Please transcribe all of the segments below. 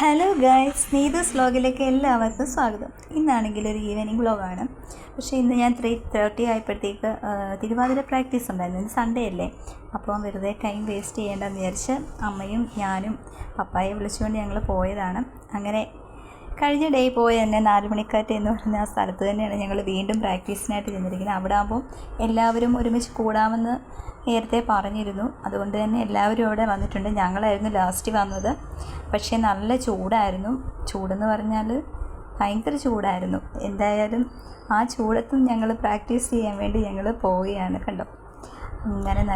Hello guys, Neethu's വ്ലോഗിലേക്ക് എല്ലാവർക്കും സ്വാഗതം. ഇന്നാണെങ്കിൽ ഒരു ഈവനിങ് വ്ലോഗാണ്. പക്ഷേ ഇന്ന് ഞാൻ 3:30 ആയപ്പോഴത്തേക്ക് തിരുവാതിര പ്രാക്ടീസ് ഉണ്ടായിരുന്നു. ഇന്ന് സൺഡേ അല്ലേ, അപ്പോൾ വെറുതെ ടൈം വേസ്റ്റ് ചെയ്യേണ്ടെന്ന് വിചാരിച്ച് അമ്മയും ഞാനും പപ്പായെ വിളിച്ചുകൊണ്ട് ഞങ്ങൾ പോയതാണ്. അങ്ങനെ കഴിഞ്ഞ ഡേ പോയ തന്നെ 4 മണിക്കാറ്റ് എന്ന് പറയുന്ന ആ സ്ഥലത്ത് തന്നെയാണ് ഞങ്ങൾ വീണ്ടും പ്രാക്ടീസിനായിട്ട് ചെന്നിരിക്കുന്നത്. അവിടെ ആകുമ്പോൾ എല്ലാവരും ഒരുമിച്ച് കൂടാമെന്ന് നേരത്തെ പറഞ്ഞിരുന്നു. അതുകൊണ്ട് തന്നെ എല്ലാവരും അവിടെ വന്നിട്ടുണ്ട്. ഞങ്ങളായിരുന്നു ലാസ്റ്റ് വന്നത്. പക്ഷേ നല്ല ചൂടായിരുന്നു. ചൂടെന്ന് പറഞ്ഞാൽ ഭയങ്കര ചൂടായിരുന്നു. എന്തായാലും ആ ചൂടത്തും ഞങ്ങൾ പ്രാക്ടീസ് ചെയ്യാൻ വേണ്ടി ഞങ്ങൾ പോവുകയാണ്. കണ്ടോ,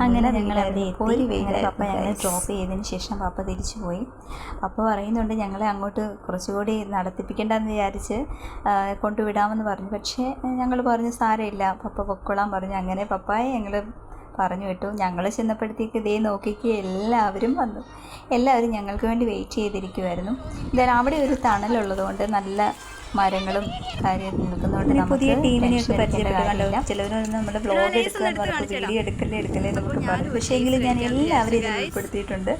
അങ്ങനെ ഞങ്ങൾ അവിടെ എത്തി. പപ്പ ഞങ്ങളെ ഡ്രോപ്പ് ചെയ്തതിന് ശേഷം പപ്പ തിരിച്ചു പോയി. പപ്പ പറയുന്നുണ്ട് ഞങ്ങളെ അങ്ങോട്ട് കുറച്ചുകൂടി നടത്തിപ്പിക്കേണ്ടെന്ന് വിചാരിച്ച് കൊണ്ടുവിടാമെന്ന് പറഞ്ഞു. പക്ഷേ ഞങ്ങൾ പറഞ്ഞു സാരമില്ല, പപ്പ പൊക്കോളാൻ പറഞ്ഞു. അങ്ങനെ പപ്പായെ ഞങ്ങൾ പറഞ്ഞു വിട്ടു. ഞങ്ങൾ ചെന്നപ്പോഴത്തേക്ക് ഇതേ നോക്കിക്ക് എല്ലാവരും വന്നു. എല്ലാവരും ഞങ്ങൾക്ക് വേണ്ടി വെയിറ്റ് ചെയ്തിരിക്കുമായിരുന്നു. എന്തായാലും അവിടെ ഒരു തണലുള്ളതുകൊണ്ട് നല്ല മരങ്ങളും കാര്യം നിൽക്കുന്നതുകൊണ്ട് പുതിയ ടീമിനെയൊക്കെ പരിചയപ്പെട്ടില്ല. ചിലവരൊന്നും നമ്മുടെ ബ്ലോഗ് എടുക്കാന്ന് പറഞ്ഞു, വീഡിയോ എടുക്കല്ലേ എന്നൊക്കെ പറഞ്ഞു. പക്ഷേ എങ്കിലും ഞാൻ എല്ലാവരും ഇതിൽ ഉൾപ്പെടുത്തിയിട്ടുണ്ട്.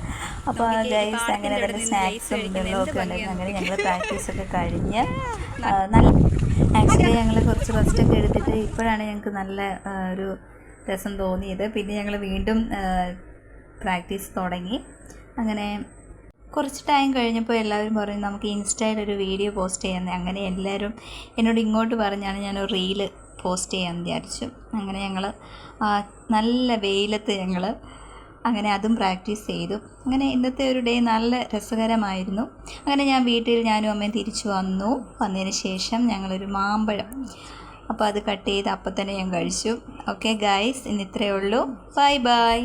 അപ്പോൾ ഗൈസ് അങ്ങനെ തന്നെ സ്നാക്സും വെള്ളമൊക്കെ ഉണ്ടായിരുന്നു. അങ്ങനെ ഞങ്ങൾ പ്രാക്ടീസൊക്കെ കഴിഞ്ഞ് നല്ല ആക്ച്വലി ഞങ്ങൾ കുറച്ച് റെസ്റ്റൊക്കെ എടുത്തിട്ട് ഇപ്പോഴാണ് ഞങ്ങൾക്ക് നല്ല ഒരു രസം തോന്നിയത്. പിന്നെ ഞങ്ങൾ വീണ്ടും പ്രാക്ടീസ് തുടങ്ങി. അങ്ങനെ കുറച്ച് ടൈം കഴിഞ്ഞപ്പോൾ എല്ലാവരും പറഞ്ഞു നമുക്ക് ഇൻസ്റ്റയിലൊരു വീഡിയോ പോസ്റ്റ് ചെയ്യാമെന്ന്. അങ്ങനെ എല്ലാവരും എന്നോട് ഇങ്ങോട്ട് പറഞ്ഞാണ് ഞാനൊരു റീല് പോസ്റ്റ് ചെയ്യാമെന്ന് വിചാരിച്ചു. അങ്ങനെ ഞങ്ങൾ നല്ല വെയിലത്ത് ഞങ്ങൾ അങ്ങനെ അതും പ്രാക്ടീസ് ചെയ്തു. അങ്ങനെ ഇന്നത്തെ ഒരു ഡേ നല്ല രസകരമായിരുന്നു. അങ്ങനെ ഞാൻ വീട്ടിൽ ഞാനും അമ്മയും തിരിച്ചു വന്നതിന് ശേഷം ഞങ്ങളൊരു മാമ്പഴം, അപ്പോൾ അത് കട്ട് ചെയ്ത് അപ്പം തന്നെ ഞാൻ കഴിച്ചു. ഓക്കെ ഗൈസ്, ഇന്ന് ഇത്രയേ ഉള്ളൂ. Bye bye.